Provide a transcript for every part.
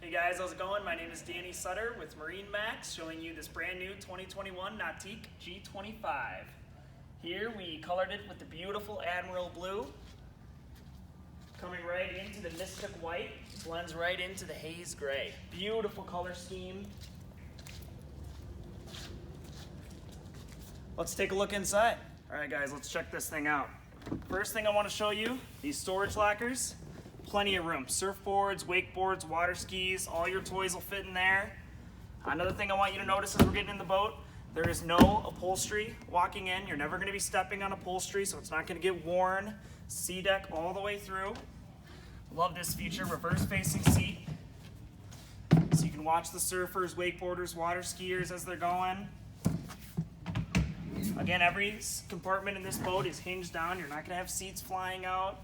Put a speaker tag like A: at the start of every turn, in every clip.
A: Hey guys, how's it going? My name is Danny Sutter with MarineMax, showing you this brand new 2021 Nautique G25. Here we colored it with the beautiful Admiral Blue, coming right into the Mystic White, blends right into the Haze Gray. Beautiful color scheme. Let's take a look inside. All right guys, let's check this thing out. First thing I want to show you, these storage lockers. Plenty of room. Surfboards, wakeboards, water skis, all your toys will fit in there. Another thing I want you to notice as we're getting in the boat, there is no upholstery walking in. You're never going to be stepping on upholstery, so it's not going to get worn. Sea deck all the way through. Love this feature, reverse facing seat. So you can watch the surfers, wakeboarders, water skiers as they're going. Again, every compartment in this boat is hinged down. You're not going to have seats flying out.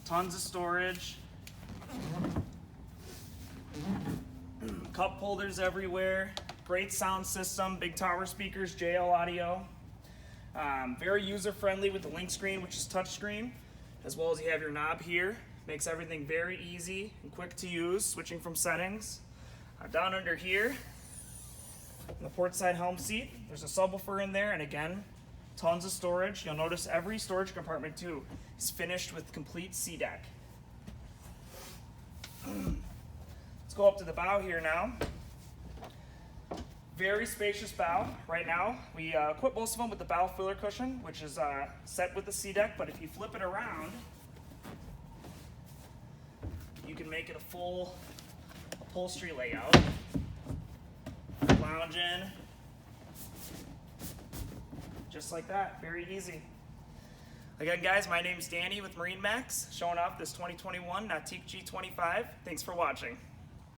A: Tons of storage. Cup holders everywhere. Great sound system. Big tower speakers, JL audio. Very user-friendly with the link screen, which is touchscreen, as well as you have your knob here. Makes everything very easy and quick to use, switching from settings. Down under here, in the port side helm seat, there's a subwoofer in there, and again, tons of storage. You'll notice every storage compartment too is finished with complete sea deck. Let's go up to the bow here now. Very spacious bow. Right now, we equip most of them with the bow filler cushion, which is set with the sea deck, but if you flip it around, you can make it a full upholstery layout. Lounge in. Just like that, very easy. Again guys, my name is Danny with MarineMax, showing off this 2021 Nautique G25. Thanks for watching.